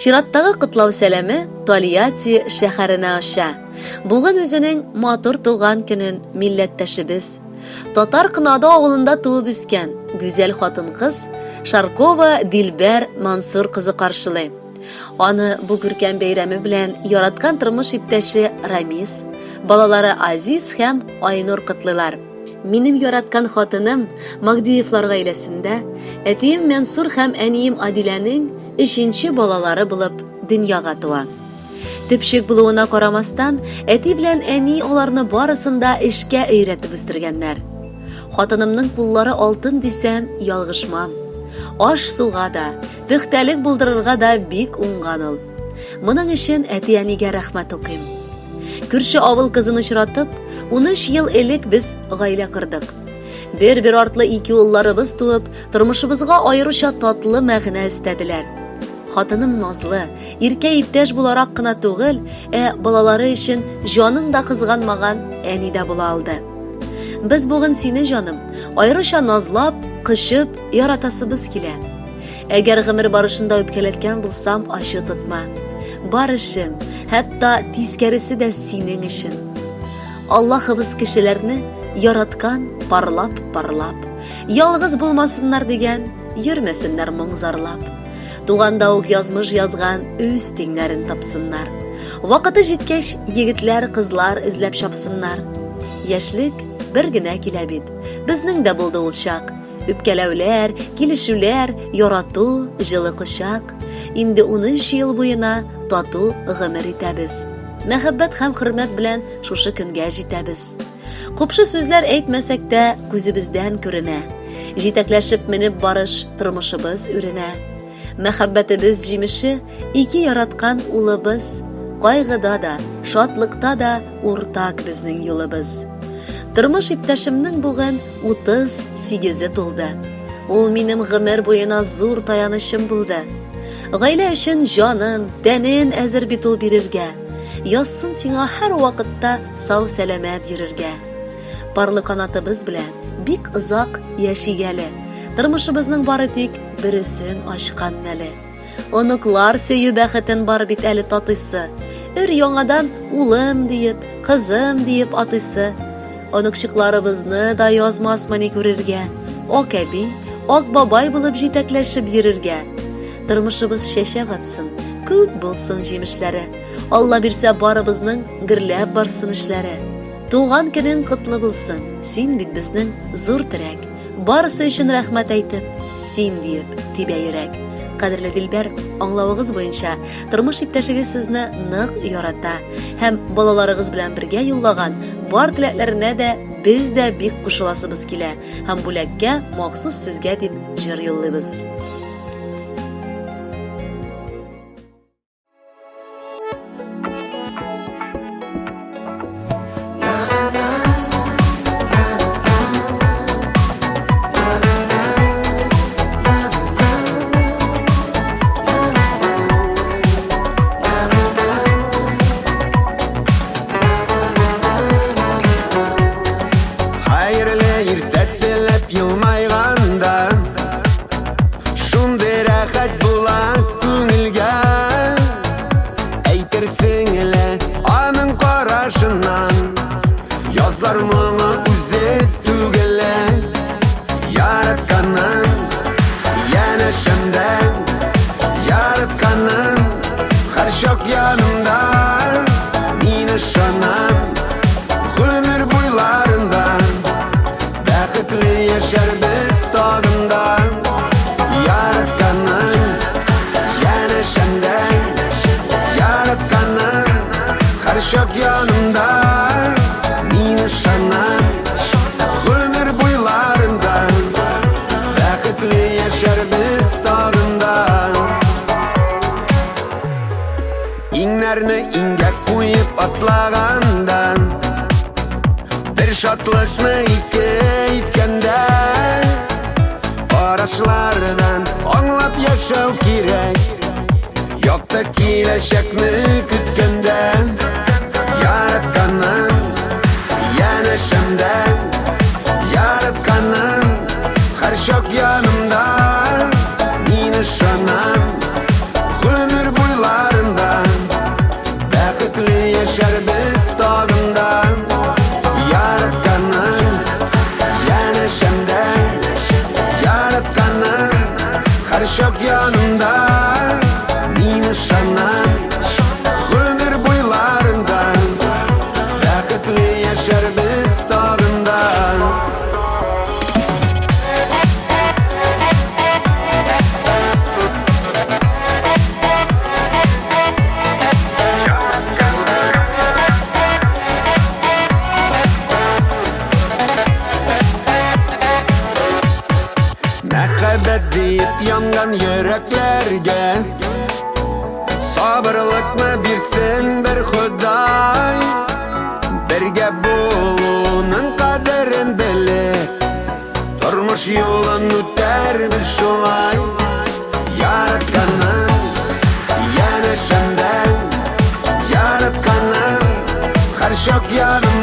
Чираттагы кытлау сәламе Тольятти шәһәренә аша. Бүген үзенең матур туган көнен милләттәшебез, Татар Кынады авылында туып үскән гүзәл хатын-кыз Шаркова Дилбәр Мансур кызы каршылый. Аны бу күркәм бәйрәме белән яраткан тормыш иптәше Рамис, балалары Азиз һәм Айнур кытлылар. Минем яраткан хатыным Магдиевлар гаиләсендә, әтием Мансур һәм әнием Адиләнең 3нче балалары булып дөньяга туа. Төпчек булуына карамастан, әти белән әни аларны барысында эшкә өйрәтеп үстергәннәр. Хатынымның куллары алтын дисәм, ялгышмам. Аш-суга да, пөхтәлек булдырырга да бик уңган ул. Моның өчен әти-әнигә рәхмәт укыйм. Күрше авыл кызын очратып, 13 ел элек без гаилә кырдык. Бер артлы 2 улларыбыз туып, тормышыбызга аеруча татлы мәгънә истәделәр. Хатыным назлы, иркә иптәш буларак кына түгел, балалары өчен җаның да кызганмаган әни дә була алды. Без бүген сине, җаным, аеруча назлап, кышып, яратасыбыз килә. Әгәр гомер барышында үпкәләткән булсам, ачы тотма. Бар эшем, хәтта тискәресе дә синең өчен. Аллаһыбыз кешеләрне яраткан парлап. Ялгыз булмасыннар дигән, йөрмәсеннәр моңзарлап. Туганда ук язмыш язган үз тиңнәрен тапсыннар. Вакыты җиткәч, егетләр, кызлар эзләп чапсыннар. Яшьлек бер генә килә бит. Безнең дә булды ул чак. Үпкәләүләр, килешүләр, ярату, җылы кочак. Инде 13 ел буена тату гомер итәбез. Мәхәббәт һәм хөрмәт белән шушы көнгә җитәбез. Купшы сүзләр әйтмәсәк тә күзебездән күренә. Җитәкләшеп менеп барыш тормышыбыз үренә. Мәхәббәтебез җимеше 2 яраткан улыбыз. Кайгыда да, шатлыкта да уртак безнең юлыбыз. Тормыш иптәшемнең бүген 38 тулды. Ул минем гомер буена зур таянычым булды. Гаилә өчен җанын, тәнен әзер бит ул бирергә. Язсын сиңа һәр вакытта сау сәламәт йөрергә. Парлы канатыбыз белән бик озак яшигәле. Тормышыбызның бары тик берсен ачкан мәле. Оныклар сөю бәхетен бар бит әле татыйсы. Өр яңадан улым диеп, кызым диеп атыйсы. Оныкчыкларыбызны да язмасмыни күрергә. Ак әби, ак бабай булып җитәкләшеп йөрергә. Тормышыбыз чәчәк атсын, күп булсын җимешләре. Алла бирсә барыбызның гөрләп барсын эшләре. Туган көнең котлы булсын, син бит безнең зур терәк. Барысы өчен рәхмәт әйтеп, син диеп тибә йөрәк. Кадерле Дилбәр, аңлавыгыз буенча, тормыш иптәшегез сезне нык ярата һәм балаларыгыз белән бергә юллаган бар теләкләренә дә без дә бик кушыласыбыз килә һәм бүләккә махсус сезгә дип җыр юллыйбыз. Иңгә куеп атлагандан, бер шатлыкны ике иткәндә, карашлардан аңлап яшәү кирәк. Якты киләчәкне көткәндә, яратканның янәшәмдә, яратканның һәр чак янымда, мин ышанам, гомер буйлап çok yanımda. Mine şanan ömür boylarından baqitli yaşar biz tog'indan. Muhabbat deyip yangan yüreklerge sabırlıkma birsin bir Xuday. Birge bulunun kaderin bilip turmuş yolun öter biz şolay. Yaratkanın yanışımdan yaratkanın her çok yanım